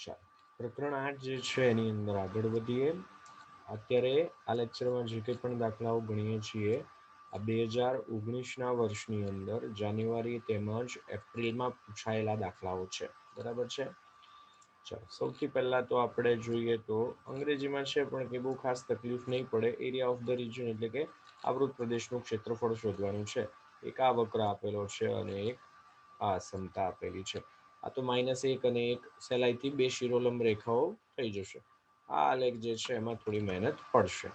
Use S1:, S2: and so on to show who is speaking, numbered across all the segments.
S1: ચાલો પ્રકરણ 8 જે છે એની અંદર આગળ વધીએ. અત્યારે આ લેક્ચરમાં જે કંઈ પણ દાખલાઓ ગણીએ છીએ આ 2019ના વર્ષની અંદર જાન્યુઆરી તેમજ એપ્રિલમાં પૂછાયેલા દાખલાઓ છે. બરાબર છે. ચાલો સૌથી પહેલા તો આપણે જોઈએ તો અંગ્રેજીમાં છે પણ કે બહુ ખાસ તકલીફ નહીં પડે. એરિયા ઓફ ધ રિજન એટલે કે આવૃત પ્રદેશનું ક્ષેત્રફળ શોધવાનું છે. એક આ વક્ર આપેલો છે અને એક આ સમતા આપેલી છે. આ તો -1 અને 1 સહેલાઈથી બે શિરોલંબ રેખાઓ થઈ જશે. આ આલેખ જે છે એમાં થોડી મહેનત પડશે.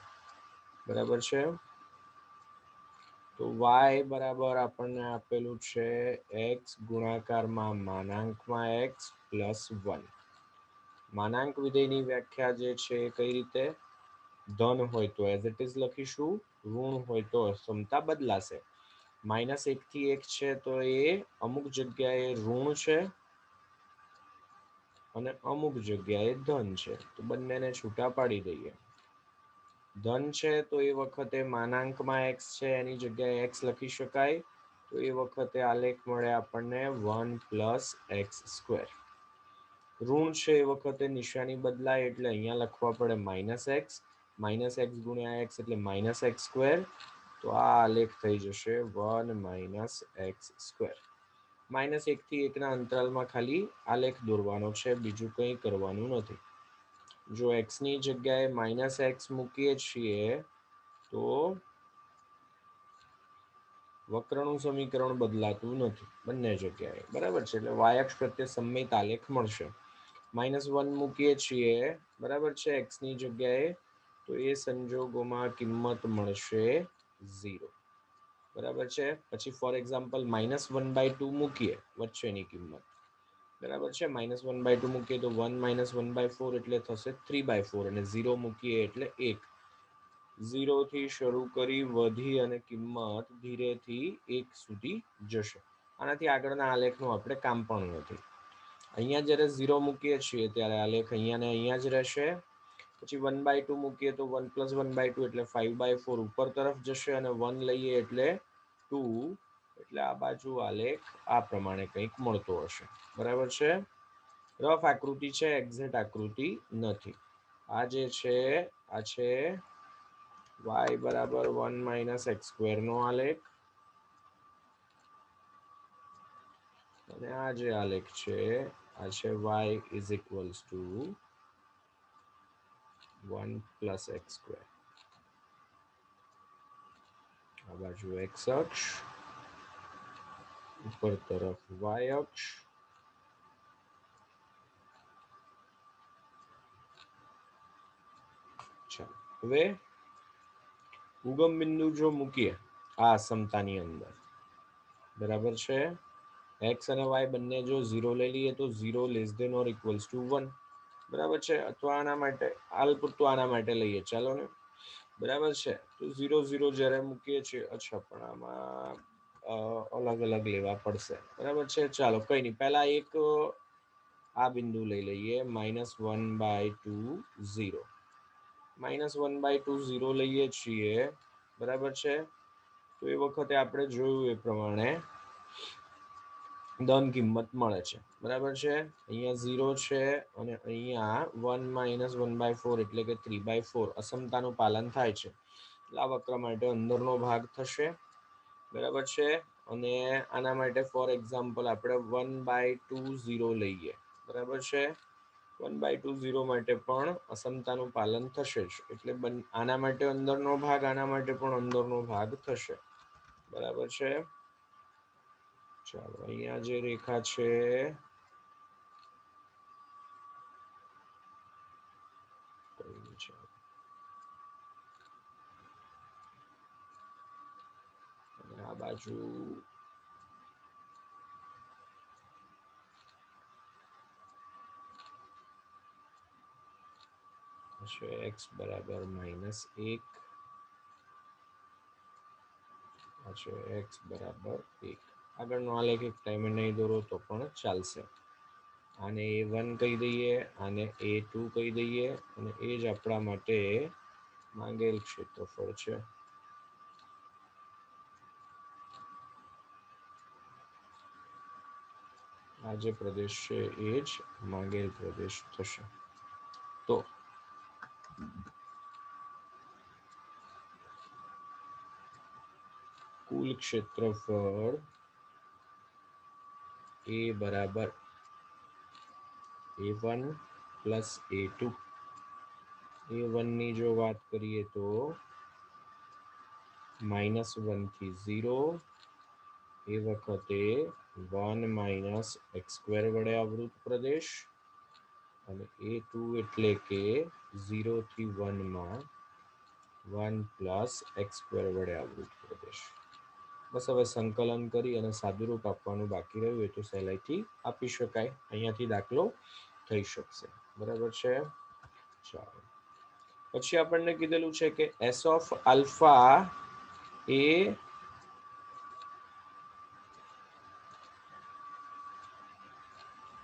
S1: બરાબર છે. તો y બરાબર આપણને આપેલું છે x ગુણાકારમાં માનાંકમાં x પ્લસ 1. માનાંક વિધેયની વ્યાખ્યા જે છે કઈ રીતે? ધન હોય તો એઝ ઇટ ઇઝ લખીશું, ઋણ હોય તો સમતા બદલાશે. -1 થી 1 છે તો એ અમુક જગ્યાએ ઋણ છે અને અમુક જગ્યાએ ધન છે. તો બંનેને છૂટા પાડી દઈએ. ધન છે તો એ વખતે માનાંકમાં x છે એની જગ્યાએ x લખી શકાય. તો એ વખતે આલેખ મળે આપણને 1 + x². ઋણ છે એ વખતે નિશાની બદલાય એટલે અહીંયા લખવા પડે -x. -x ગુણ્યા x એટલે -x². તો આ આલેખ થઈ જશે 1 - x². -1 થી 1 ના અંતરાલમાં ખાલી આલેખ દોરવાનો છે, બીજું કંઈ કરવાનું નથી. જો x ની જગ્યાએ -x મૂકીએ છીએ તો વક્રનું સમીકરણ બદલાતું નથી બંને જગ્યાએ. બરાબર છે. એટલે y અક્ષ પ્રત્યે સમમિત આલેખ મળશે. -1 મૂકીએ છીએ બરાબર છે x ની જગ્યાએ તો એ સંજોગોમાં કિંમત મળશે 0. બરાબર છે. પછી ફોર એક્ઝામ્પલ -1/2 મૂકીએ વચ્ચેની કિંમત. બરાબર છે. -1/2 મૂકીએ તો 1 - 1/4 એટલે થશે 3/4 અને 0 મૂકીએ એટલે 1. 0 થી શરૂ કરી વધી અને કિંમત ધીરેથી 1 સુધી જશે. આનાથી આગળના આલેખનું આપણે કામ પણ નથી. અહીંયા જ્યારે 0 મૂકીએ છીએ ત્યારે આલેખ અહીંયા ને અહીંયા જ રહેશે. પછી 1/2 મૂકીએ તો 1 + 1/2 એટલે 5/4 ઉપર તરફ જશે અને 1 લઈએ એટલે 2. એટલે આ બાજુ આલેખ આ પ્રમાણે કંઈક મળતો હશે. બરાબર છે. રફ આકૃતિ છે, એક્ઝેક્ટ આકૃતિ નથી. આ જે છે આ છે y બરાબર 1 - x² નો આલેખ અને આ જે આલેખ છે આ છે y = 1 + x². આ બાજુ x અક્ષ, ઉપર તરફ y અક્ષ. ચાલો હવે ઉગમ બિંદુ જો મૂકીએ આ સમતાની અંદર બરાબર છે. x અને y બંને જો 0 લઈ લઈએ તો 0 <= 1. બરાબર છે. અથવા આના માટે હાલ પૂરતું આના માટે લઈએ ચાલો ને. બરાબર છે. તો 0 0 જ્યારે મૂકીએ છીએ અચ્છા પણ આમાં અલગ અલગ લેવા પડશે. બરાબર છે. ચાલો કઈ નહીં, પહેલા એક આ બિંદુ લઈ લઈએ -1/2 0. -1/2 0 લઈએ છીએ બરાબર છે. તો એ વખતે આપણે જોયું એ પ્રમાણે ધન કિંમત મળે છે. બરાબર છે. અહીંયા 0 છે અને અહીંયા 1 - 1/4 એટલે કે 3/4 અસમતાનું પાલન થાય છે. એટલે આ વક્ર માટે અંદરનો ભાગ થશે. બરાબર છે. અને આના માટે ફોર એક્ઝામ્પલ આપણે 1/2 0 લઈએ. બરાબર છે. 1/2 0 માટે પણ અસમતાનું પાલન થશે જ. એટલે આના માટે અંદરનો ભાગ, આના માટે પણ અંદરનો ભાગ થશે. બરાબર છે. ચાલો અહીંયા જે રેખા છે અને આ બાજુ છે x બરાબર -1, આ છે x બરાબર 1. આગળનો આલેખ એક ટાઈમે નહીં દોરો તો પણ ચાલશે. આને a1 કહી દઈએ, આને a2 કહી દઈએ અને એ જ આપણા માટે માંગેલ ક્ષેત્રફળ છે. આ જે પ્રદેશ છે એ જ માંગેલ પ્રદેશ થશે. તો કુલ ક્ષેત્રફળ એ બરાબર A1 પ્લસ A2. A1 ની જો વાત કરીએ તો -1 થી 0, એ વખતે 1 માઇનસ x² વડે આવૃત પ્રદેશ, અને A2 એટલે કે 0 થી 1 માં 1 પ્લસ x² વડે આવૃત પ્રદેશ. બસ હવે સંકલન કરી અને સાદુરૂપ આપવાનું બાકી રહ્યું એ તો સહેલાઈથી આપી શકાય. અહીંયાથી દાખલો થઈ શકશે. બરાબર છે. ચાલો, પછી આપણને કીધેલું છે કે S ઓફ આલ્ફા એ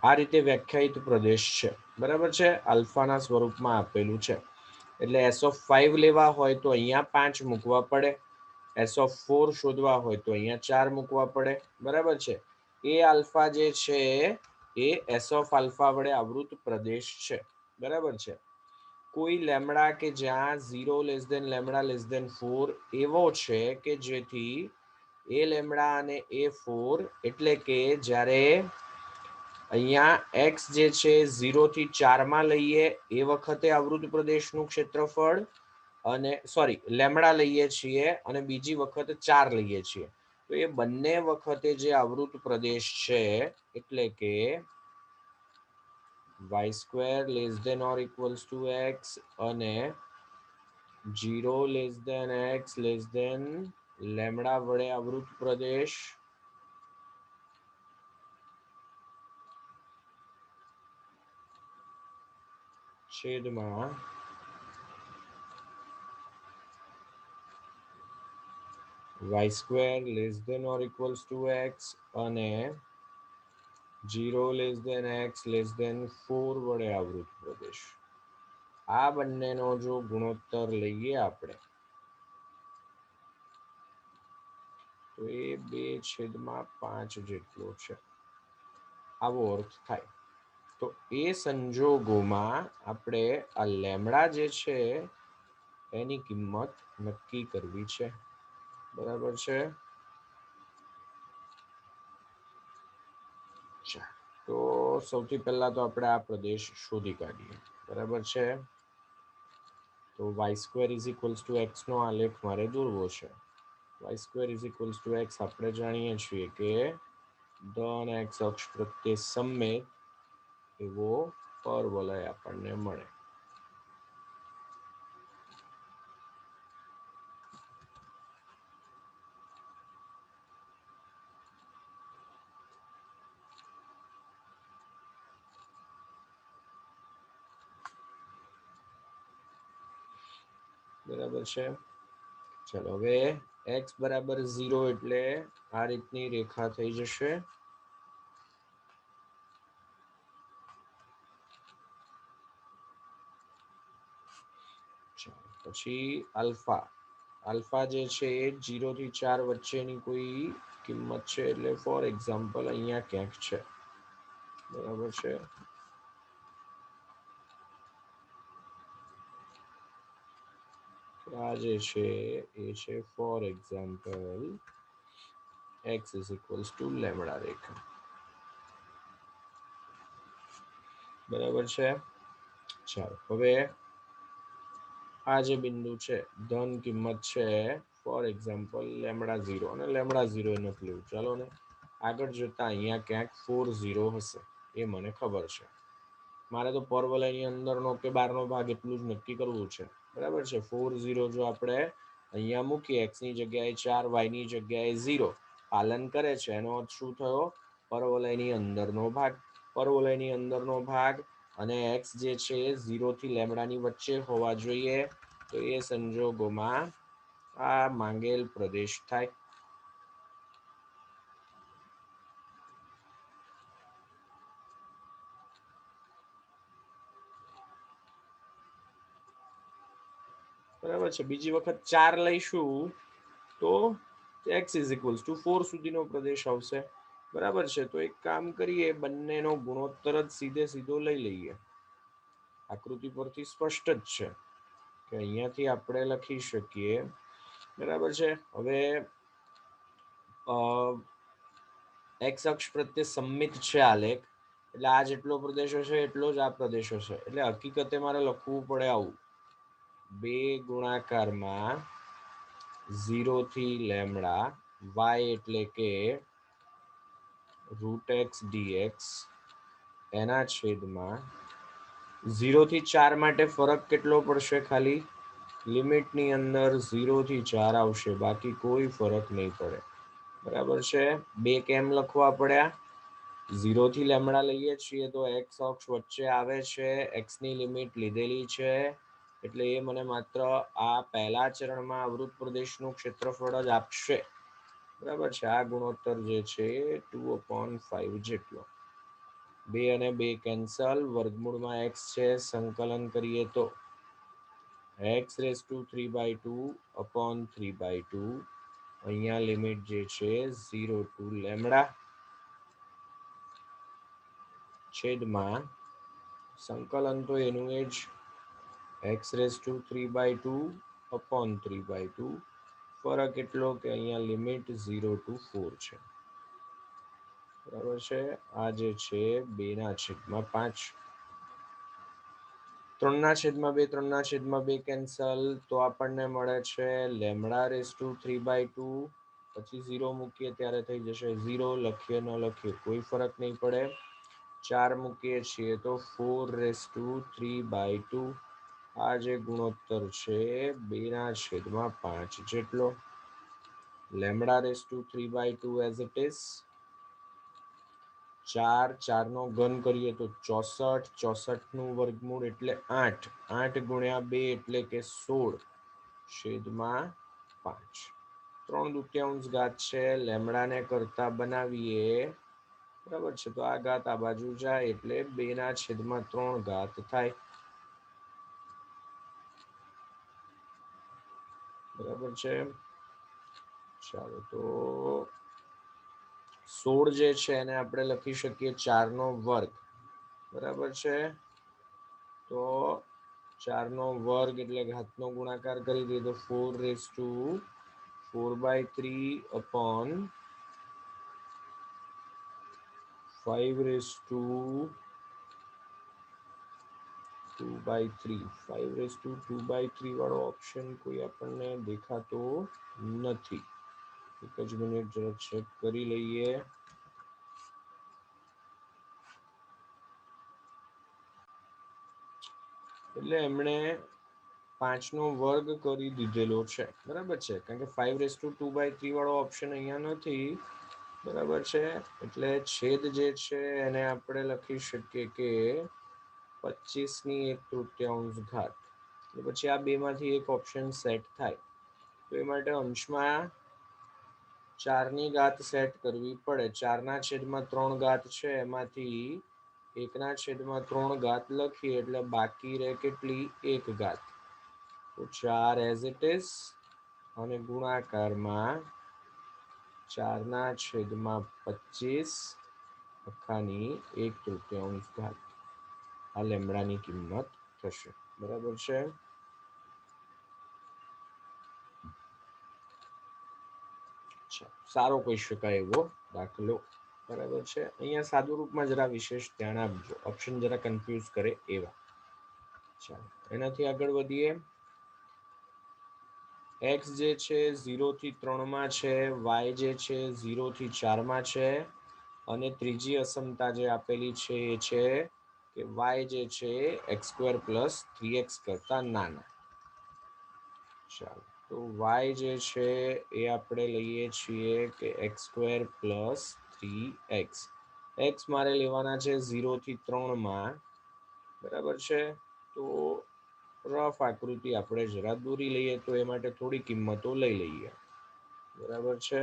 S1: આ રીતે વ્યાખ્યાયિત પ્રદેશ છે. બરાબર છે. આલ્ફાના સ્વરૂપમાં આપેલું છે. એટલે S(5) લેવા હોય તો અહીંયા 5 મૂકવા પડે. S(4) શોધવા હોય તો અહીંયા 4 મૂકવા પડે. બરાબર છે. એ આલ્ફા જે છે એ S ઓફ આલ્ફા વડે આવૃત પ્રદેશ છે. બરાબર છે. કોઈ લેમડા કે જ્યાં 0< λ<4 એવો છે કે જેથી એ લેમડા અને A4 એટલે કે જ્યારે અહીંયા x જે છે 0 થી 4 માં લઈએ એ વખતે આવૃત પ્રદેશનું ક્ષેત્રફળ, અને લેમડા લઈએ છીએ અને બીજી વખત 4 લઈએ છીએ તો એ બંને વખતે જે આવૃત પ્રદેશ છે એટલે કે y²< x અને 0<x લેમડા વડે આવૃત પ્રદેશ છેદમાં y²< x અને 0<x4 વડે આવૃત પ્રદેશ. આ બંનેનો જો ગુણોત્તર લઈએ આપણે તો એ 2/5 જેટલો છે. આવો અર્થ થાય. તો એ સંજોગોમાં આપણે આ લેમડા જે છે એની કિંમત નક્કી કરવી છે. બરાબર છે. તો સૌથી પહેલા તો આપણે આ પ્રદેશ શોધી કાઢીએ. બરાબર છે. તો y²x નો આલેખ મારે દોરવો છે. y²x આપણે જાણીએ છીએ કે ધન x અક્ષ પ્રત્યે સમમિત એવો પરવલય આપણને મળે. બરાબર છે. ચલો, હવે x બરાબર 0 એટલે આ રીતની રેખા થઈ જશે. પછી આલ્ફા જે છે એ 0 થી 4 વચ્ચેની કોઈ કિંમત છે, એટલે ફોર એક્ઝામ્પલ અહીંયા ક્યાંક છે. બરાબર છે. આ જે છે એ છે ફોર એક્ઝામ્પલ x = લેમડા રેખા. બરાબર છે. ચાલો, હવે આ જે બિંદુ છે ધન કિંમત છે ફોર એક્ઝામ્પલ λ0 અને λ0 નથી લેવું. ચાલો ને આગળ જતા અહીંયા ક્યાંક 4 0 હશે એ મને ખબર છે. મારે તો પરવલયની અંદરનો કે બહારનો ભાગ એટલું જ નક્કી કરવું છે. બરાબર છે. 4 0 જો આપણે અહીંયા મૂકીએ, x ની જગ્યાએ 4, y ની જગ્યાએ 0 પાલન કરે છે, એનો અર્થ શું થયો? પરવલયની અંદરનો ભાગ. પરવલયની અંદરનો ભાગ અને x જે છે 0 થી લેમડાની વચ્ચે હોવા જોઈએ. તો એ સંજોગોમાં આ માંગેલ પ્રદેશ થાય. બરાબર છે. બીજી વખત 4 લઈશું તો x = 4 સુધીનો પ્રદેશ આવશે. બરાબર છે. તો એક કામ કરીએ, બંનેનો ગુણોત્તર જ સીધે સીધો લઈ લઈએ. આકૃતિ પરથી સ્પષ્ટ જ છે કે અહીંયાથી આપણે લખી શકીએ, બરાબર છે. હવે એક્સ અક્ષ પ્રત્યે સમમિત છે આલેખ, એટલે આ જેટલો પ્રદેશ હશે એટલો જ આ પ્રદેશ હશે. એટલે હકીકતે મારે લખવું પડે આવું, 2 ગુણાકારમાં 0 થી લેમડા y એટલે કે √x dx એના છેદમાં 0 થી 4 માટે ફરક કેટલો પડશે? ખાલી લિમિટની અંદર 0 થી 4 આવશે, બાકી કોઈ ફરક નહીં પડે. બરાબર છે. 2 કેમ લખવા પડ્યા? 0 થી લેમડા લઈએ છીએ તો એક્સ અક્ષ વચ્ચે આવે છે, એક્સ ની લિમિટ લીધેલી છે, એટલે એ મને માત્ર આ પહેલા ચરણમાં આવૃત પ્રદેશનું ક્ષેત્રફળ જ આપશે. બરાબર છે. આ ગુણોત્તર જે છે 2/5 જેટલો. 2 અને 2 કેન્સલ, વર્ગમૂળમાં x છે, સંકલન કરીએ તો x⁵2/3/2 અહીંયા લિમિટ જે છે 0 ટુ લેમડા છેદમાં સંકલન તો એનું એ જ x⁵3/2/3/2 ફરક એટલો કે અહીંયા લિમિટ 0 ટુ 4 છે. બરાબર છે. આ જે છે 2/5, 3/2 3/2 કેન્સલ, તો આપણને મળે છે λ⁵3/2, પછી 0 મૂકીએ ત્યારે થઈ જશે 0, લખીએ ન લખીએ કોઈ ફરક નહીં પડે. 4 મૂકીએ છીએ તો 4⁵3/2, આ જે ગુણોત્તર છે 2/5 જેટલો. λ⁵3/2 એઝ ઇટ ઇઝ. 4 4 નો ઘન કરીએ તો 64, 64 નું વર્ગમૂળ એટલે 8, 8 ગુણ્યા 2 એટલે કે 16 છેદમાં 5. 3/2 ઘાત છે, લેમડાને કરતા બનાવીએ, બરાબર છે. તો આ ઘાત આ બાજુ જાય એટલે 2/3 ઘાત થાય. બરાબર છે. ચાલો તો 16 જે છે એને આપણે લખી શકીએ 4 નો વર્ગ. બરાબર છે. તો 4 નો વર્ગ એટલે ઘાતનો ગુણાકાર કરી દઈએ તો 4/3/5/2/3. 5/2/3 વાળો ઓપ્શન કોઈ આપણને દેખાતો નથી. એક જ મિનિટ જરા ચેક કરી લઈએ. એટલે એમણે 5 નો વર્ગ કરી દીધેલો છે. બરાબર છે. કારણ કે 5/2/3 વાળો ઓપ્શન અહીંયા નથી. બરાબર છે. એટલે છેદ જે છે એને આપણે લખી શકીએ કે 25/1/3 ઘાત. પછી આ બે માંથી એક ઓપ્શન સેટ થાય, તો એ માટે અંશમાં 4 ની ઘાત સેટ કરવી પડે. 4/3 ઘાત છે, એમાંથી 1/3 ઘાત લખીએ એટલે બાકી રહે કેટલી? 1 ઘાત. તો 4 એઝ ઇટ ઇઝ, અને ગુણાકારમાં 4/25 અખાની 1/3 ઘાત. આ લેમડાની કિંમત થશે. બરાબર છે. સારો કહી શકાય એવો દાખલો. બરાબર છે. અહીંયા સાદું રૂપમાં જરા વિશેષ ધ્યાન આપજો, ઓપ્શન જરા કન્ફ્યુઝ કરે એવા. ચાલો એનાથી આગળ વધીએ. x જે છે 0 થી 3 માં છે, y જે છે 0 થી 4 માં છે, અને ત્રીજી અસમતા જે આપેલી છે એ છે કે y જે છે x² + 3x કરતા નાના. ચાલો તો y જે છે એ આપણે લઈએ છીએ કે x² + 3x. x મારે લેવાના છે 0 થી 3 માં. બરાબર છે. તો રફ આકૃતિ આપણે જરા દોરી લઈએ, તો એ માટે થોડી કિંમતો લઈ લઈએ. બરાબર છે.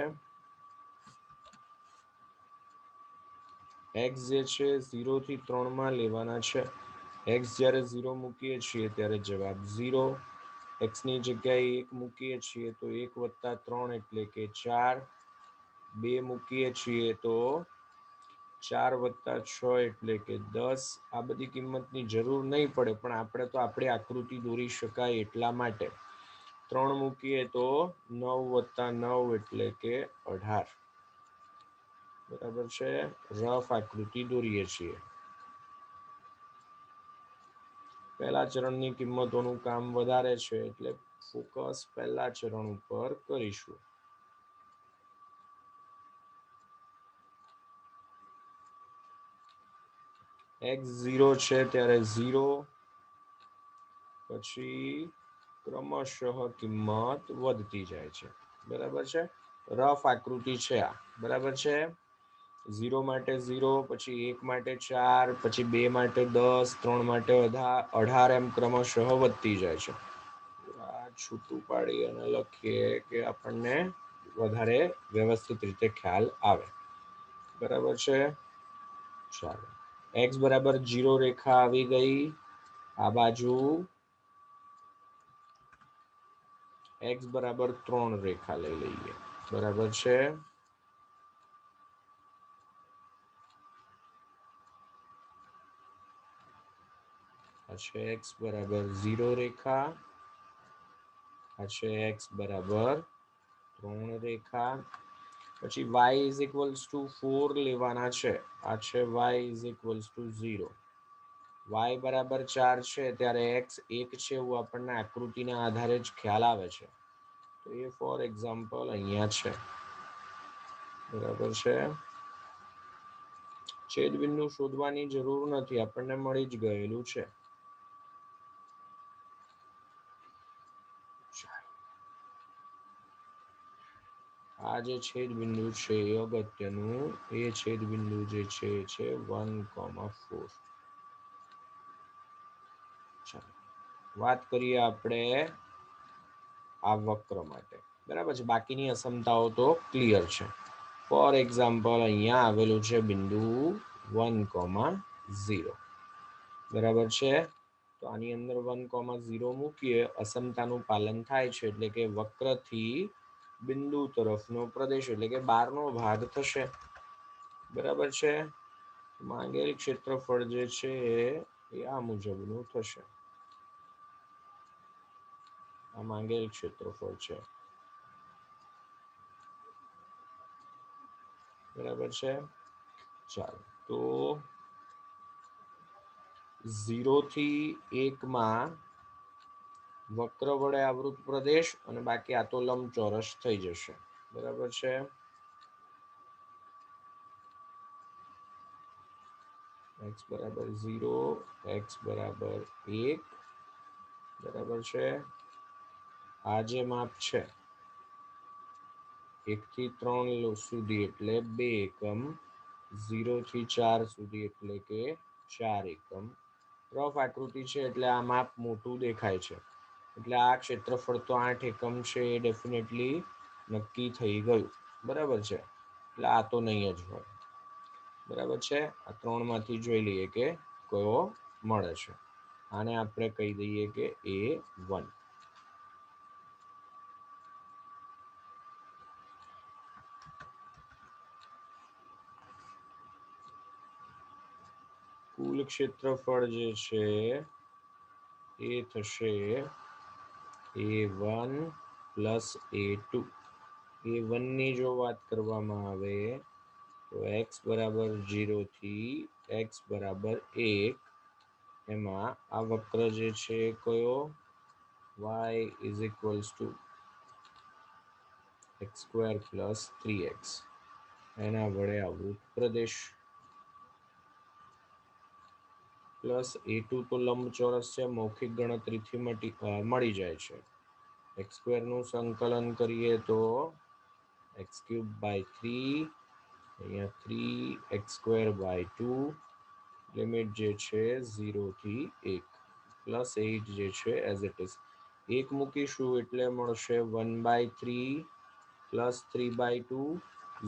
S1: x જે છે 0 થી 3 માં લેવાના છે. x જ્યારે 0 મૂકીએ છીએ ત્યારે જવાબ 0. x ની જગ્યાએ 1 મૂકીએ છીએ તો 1 + 3 એટલે કે 4. 2 મૂકીએ છીએ તો 4 + 6 એટલે કે 10. આ બધી કિંમતની જરૂર નહીં પડે, પણ આપણે તો આપણી આકૃતિ દોરી શકાય એટલા માટે 3 મૂકીએ તો 9 + 9 એટલે કે 18. બરાબર છે. રફ આકૃતિ દોરીએ છીએ. પહેલા ચરણની કિંમતોનું કામ વધારે છે એટલે ફોકસ પહેલા ચરણ ઉપર કરીશું. x0 છે ત્યારે 0, પછી ક્રમશઃ કિંમત વધતી જાય છે. બરાબર છે. રફ આકૃતિ છે આ. બરાબર છે. 0 માટે 0, પછી 1 માટે 4, પછી 2 માટે 10, 3 માટે 18, એમ ક્રમશઃ વધતી જાય છે. આ છૂટું પાડી અને લખીએ કે આપણને વધારે વ્યવસ્થિત રીતે ખ્યાલ આવે. બરાબર છે. ચાલો, x બરાબર 0 રેખા આવી ગઈ. આ બાજુ x બરાબર 3 રેખા લઈ લઈએ. બરાબર છે. આ છે x બરાબર 0 રેખા, આ છે x બરાબર 3 રેખા. પછી y = 4 લેવાના છે. આ છે y = 0. y બરાબર 4 છે ત્યારે x 1 છે એવું આપણને આકૃતિના આધારે જ ખ્યાલ આવે છે. તો એ ફોર એક્ઝામ્પલ અહીંયા છે. બરાબર છે. છેદબિંદુ શોધવાની જરૂર નથી, આપણને મળી જ ગયેલું છે. આ જે છેદબિંદુ છે એ અગત્યનું, એ છેદબિંદુ જે છે 1,4. વાત કરીએ આપણે આ વક્ર માટે. બરાબર છે. બાકીની અસમતાઓ તો ક્લિયર છે. ફોર એક્ઝામ્પલ અહીંયા આવેલું છે બિંદુ 1,0. બરાબર છે. તો આની અંદર 1,0 મૂકીએ, અસમતાનું પાલન થાય છે, એટલે કે વક્રથી બિંદુ તરફનો પ્રદેશ એટલે કે બહારનો ભાગ થશે. બરાબર છે. માંગેલ ક્ષેત્રફળ જે છે એ આ મુજબનું થશે. આ માંગેલ ક્ષેત્રફળ છે. બરાબર છે. ચાલો, તો 0 થી 1 માં વક્ર વડે આવૃત પ્રદેશ અને બાકી આ તો લંબચોરસ થઈ જશે. બરાબર છે. x બરાબર 0, x બરાબર 1. બરાબર છે. આ જે માપ છે 1 થી 3 સુધી એટલે 2 એકમ, 0 થી 4 સુધી એટલે કે 4 એકમ. રફ આકૃતિ છે એટલે આ માપ મોટું દેખાય છે, એટલે આ ક્ષેત્રફળ તો 8 એકમ છે એ ડેફિનેટલી નક્કી થઈ ગયું. બરાબર છે. એટલે આ તો નહીં જ હોય. બરાબર છે. આ 3 માંથી જોઈ લઈએ કે કયો મળે છે. આને આપણે કહી દઈએ કે A1. કુલ ક્ષેત્રફળ જે છે એ થશે A1 + A2. A1 ની જો વાત કરવામાં આવે તો x બરાબર 0 થી x બરાબર 1, એમાં આ વક્ર જે છે કયો, y = x² + 3x, એના વડે આવૃત પ્રદેશ. પ્લસ A2 તો લંબચોરસ છે, મૌખિક ગણતરીથી મળી જાય છે. x² નું સંકલન કરીએ તો x³/3, અહીંયા 3x²/2, લિમિટ જે છે 0 થી 1, +8 જે છે એઝ ઇટ ઇઝ. 1 મૂકીશું એટલે મળશે 1/3 + 3/2.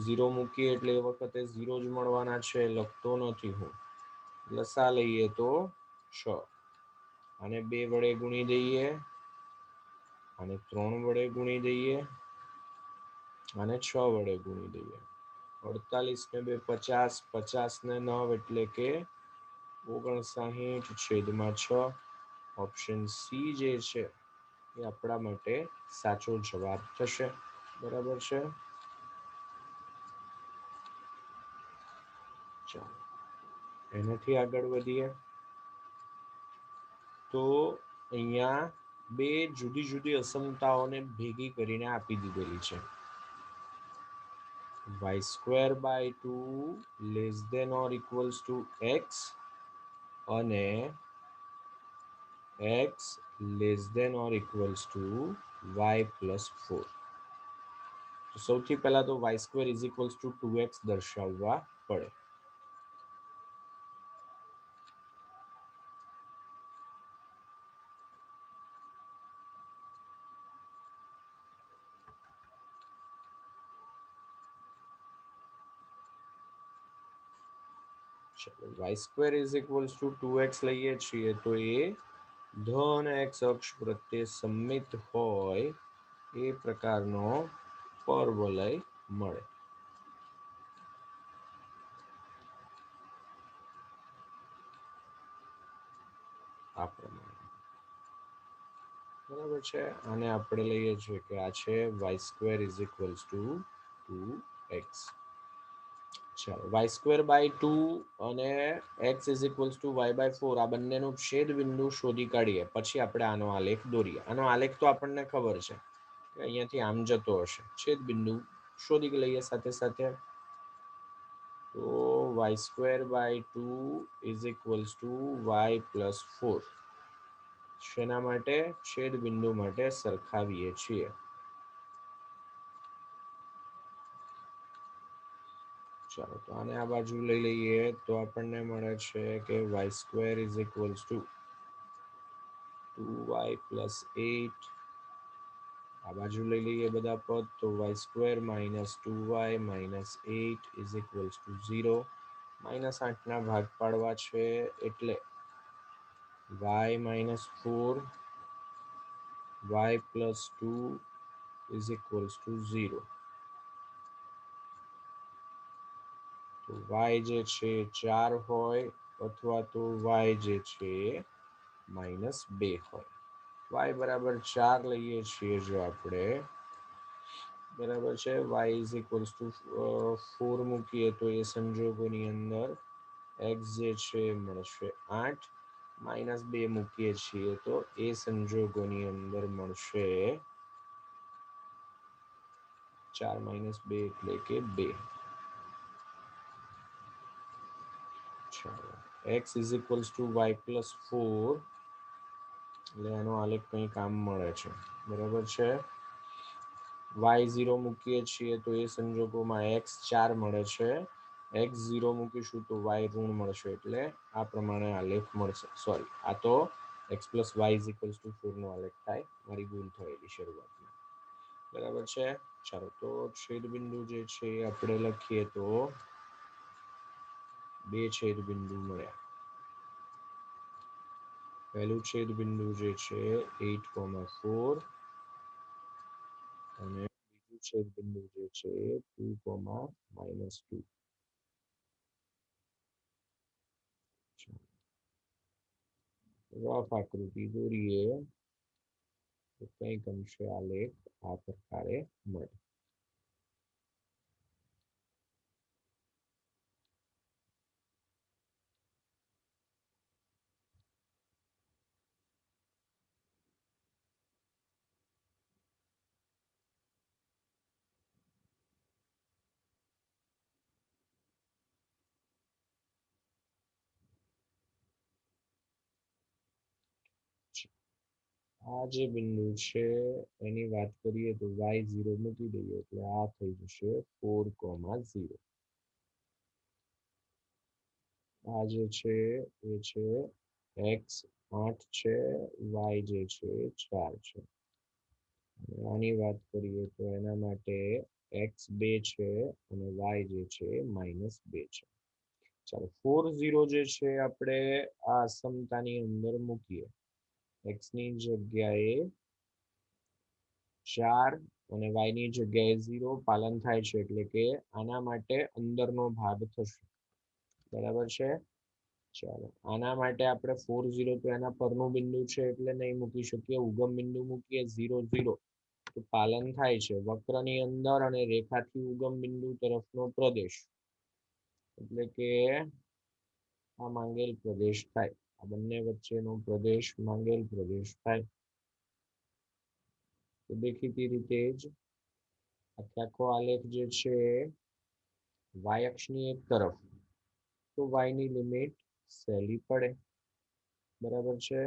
S1: 0 મૂકીએ એટલે એ વખતે 0 જ મળવાના છે, લખતો નથી હું. લસા લઈએ તો 6. આને 2 વડે ગુણી દઈએ, આને 3 વડે ગુણી દઈએ, આને 6 વડે ગુણી દઈએ. 48 ને 2 50, 50 ને 9 એટલે કે 59/6. ઓપ્શન સી જે છે એ આપણા માટે સાચો જવાબ થશે. બરાબર છે. ચાલો એનાથી આગળ વધીએ. તો અહીંયા બે જુદી જુદી અસમતાઓને ભેગી કરીને આપી દીધેલી છે. y²/2 less than or equals to x અને x less than or equals to y+4. તો સૌથી પહેલા તો y² is equals two 2x દર્શાવવા પડે. y² is equals two 2x લઈએ છીએ તો એ ધન x અક્ષ પ્રત્યે સમમિત હોય એ પ્રકારનો પરવલય મળે. આ પ્રમાણે બરાબર છે. આને આપણે લઈએ છીએ કે આ છે y² is equals two 2x. ચાલો y²/2 અને x is equals two y/4 આ બંનેનું છેદ બિંદુ શોધી કાઢીએ પછી આપણે આનો આલેખ દોરીએ. આનો આલેખ તો આપણને ખબર છે કે અહીંયાથી આમ જતો હશે. છેદ બિંદુ શોધી લઈએ સાથે સાથે. તો y²/2 is equals to y+4. શેના માટે? છેદ બિંદુ માટે સરખાવીએ છીએ. ચાલો તો આને આ બાજુ લઈ લઈએ તો આપણને મળે છે કે y² is equals two 2y+8. આ બાજુ લઈ લઈએ બધા પદ તો y² - 2y - 8 is equals two 0. -8 ના ભાગ પાડવા છે એટલે y - 4 y+2 is equals two 0. તો y જે છે 4 હોય અથવા તો y જે છે -2 હોય. y બરાબર 4 લઈએ છીએ જો આપણે, બરાબર છે. y ઇઝ ઇક્વલ્સ ટુ 4 મૂકીએ તો એ સંજોગોની અંદર x જે છે મળશે 8. -2 મૂકીએ છીએ તો એ સંજોગોની અંદર મળશે 4 - 2 એટલે કે 2. x is equals to y+4 એટલે એનો આલેખ કંઈક આમ મળે છે. બરાબર છે. y 0 મૂકીએ છીએ તો એ સંજોગોમાં x 4 મળે છે. x 0 મૂકીશું તો y ઋણ મળશે એટલે આ પ્રમાણે આલેખ મળશે. સોરી, આ તો x + y = 4 નો આલેખ થાય. મારી ભૂલ થયેલી શરૂઆતમાં. બરાબર છે. ચાલો તો છેદ બિંદુ જે છે આપણે લખીએ તો બે છેદ બિંદુ મળ્યા. પહેલું છેદ બિંદુ જે છે 8,4 અને બીજું છેદ બિંદુ જે છે 2,-2. રફ આકૃતિ દોરીએ તો કંઈક અંશે આલેખ આ પ્રકારે મળે. આ જે બિંદુ છે એની વાત કરીએ તો y 0 મૂકી દઈએ એટલે આ થઈ જશે 4,0. આ જે છે એ છે x 8 છે, y જે છે 4 છે. આની વાત કરીએ તો એના માટે x 2 છે અને y જે છે -2 છે. ચાલો 4 0 જે છે આપણે આ અસમતાની અંદર મૂકીએ. x ની જગ્યાએ 4 અને y ની જગ્યાએ 0 પાલન થાય છે, એટલે કે આના માટે અંદરનો ભાગ થશે, બરાબર છે. ચાલો આના માટે આપણે 4 0 તો એના પરનું બિંદુ છે એટલે નહીં મૂકી શકીએ, ઉગમ બિંદુ મૂકીએ 0 0 તો પાલન થાય છે વક્રની અંદર અને રેખાથી ઉગમ બિંદુ તરફનો પ્રદેશ, એટલે કે આ માંગેલ પ્રદેશ થાય, આ બંને વચ્ચેનો પ્રદેશ માંગેલ પ્રદેશ થાય. તો દેખીતી રીતે જ આખો આલેખ જે છે y અક્ષની એક તરફ, તો y ની લિમિટ સહેલી પડે, બરાબર છે.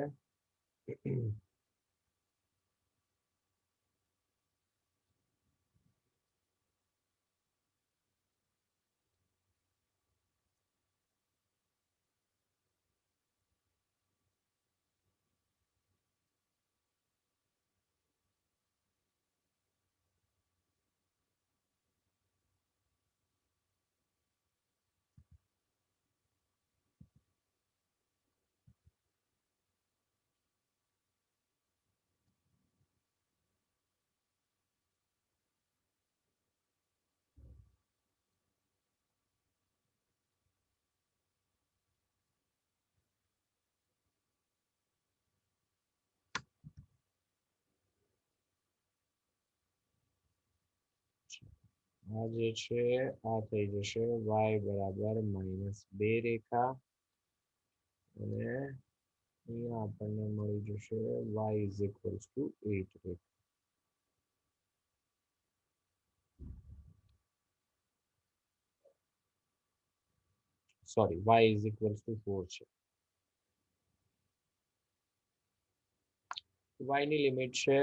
S1: આ જે છે આ થઈ જશે y બરાબર -2 રેખા, અને અહીંયા આપણને મળી જશે y is equals two 8 Rekha. Sorry, y is equals two 4 છે. y ની લિમિટ છે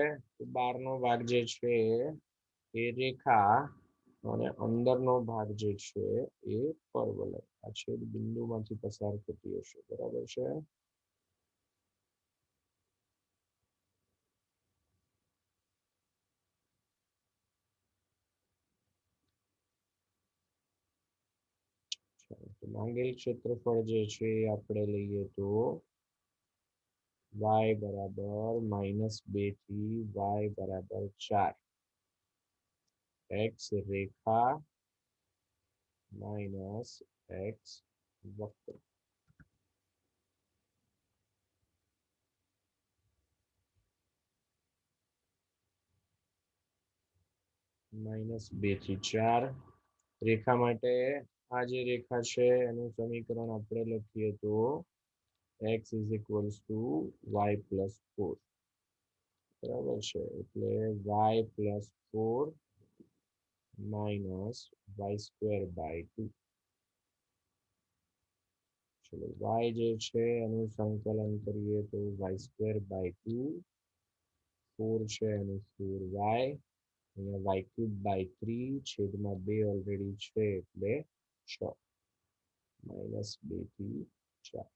S1: 12 નો ભાગ જે છે એ રેખા અને અંદરનો ભાગ જે છે એ પરવલય, આ છેદ બિંદુમાંથી પસાર થતી હશે, બરાબર છે. માંગેલ ક્ષેત્રફળ જે છે એ આપણે લઈએ તો y બરાબર -2 થી y બરાબર 4, x રેખા માઇનસ x વક્ર. -2 થી 4 રેખા માટે આ જે રેખા છે એનું સમીકરણ આપણે લખીએ તો x is equals to y plus 4, બરાબર છે. એટલે y plus 4 minus y square by 2. ચલો y જે છે એનું સંકલન કરીએ તો y સ્ક્વેર બાય 2, 4 છે એનું 4y, અહીંયા y ક્યુબ બાય 3 છેદમાં 2 ઓલરેડી છે એટલે 6, -2 થી 4,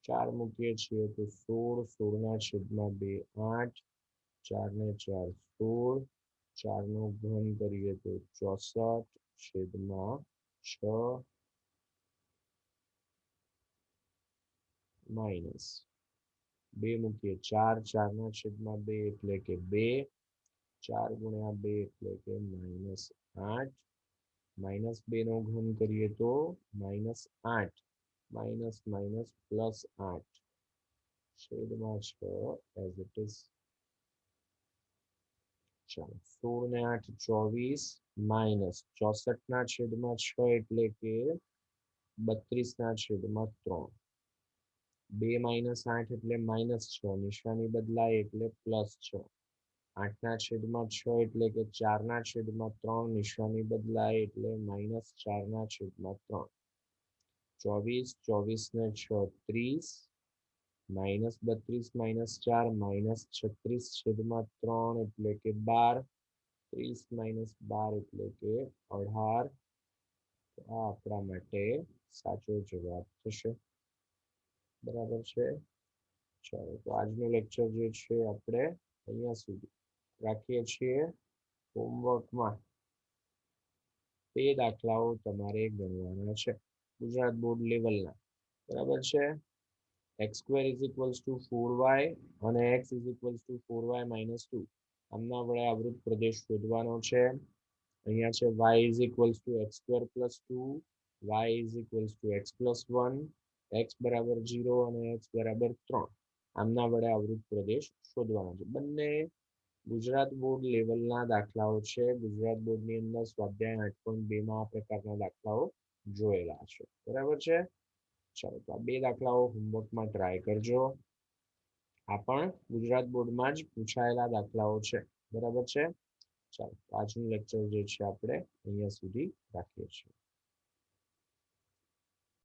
S1: 4 મૂકીએ છીએ તો 16, 16 ના છેદમાં 2 8, 4 ને 4 16, 4 નો ઘન કરીએ તો 64 છેદમાં 6 માઇનસ 2 મૂકીએ 4, 4 ના છેદમાં 2 એટલે કે 2, 4 ગુણ્યા 2 એટલે કે -8, -2 નો ઘન કરીએ તો -8, માઇનસ માઇનસ +8 છેદમાં 6 એઝ ઇટ ઇઝ. ચાલો 16 ને 8 24, માઇનસ 64 ના છેદમાં 6 એટલે કે 32 ના છેદમાં 3, 2 -8 એટલે -6, નિશાની બદલાય એટલે +6, 8 ના છેદમાં 6 એટલે કે 4 ના છેદમાં 3, નિશાની બદલાય એટલે -4 ના છેદમાં 3, 24, 24 ને 6 30, -32 -4 -36 છેદમાં 3 એટલે કે 12, 30 - 12 એટલે કે 18. આ આપણા માટે સાચો જવાબ થશે, બરાબર છે. ચાલો તો આજનું લેક્ચર જે છે આપણે અહીંયા સુધી રાખીએ છીએ. હોમવર્કમાં 2 દાખલાઓ તમારે ગણવાના છે, ગુજરાત બોર્ડ લેવલના, બરાબર છે. X square is equals two 4y અને x is equals two 4y minus 2 આમના વડે આવૃત પ્રદેશ શોધવાનો છે. અહીંયા છે y is equals two x square plus 2 y is equals two x plus 1 x બરાબર 0 અને એક્સ બરાબર 3 આમના વડે આવૃત પ્રદેશ શોધવાનો છે. બંને ગુજરાત બોર્ડ લેવલના દાખલાઓ છે. ગુજરાત બોર્ડની અંદર સ્વાધ્યાય 8.2 માં આ પ્રકારના દાખલાઓ જોયેલા છે. બરાબર છે. ચાલો તો આ બે દાખલાઓ હોમવર્કમાં ટ્રાય કરજો. આ પણ ગુજરાત બોર્ડમાં જ પૂછાયેલા દાખલાઓ છે. બરાબર છે. ચાલો આજનું લેક્ચર જે છે આપણે અહીંયા સુધી રાખીએ છીએ.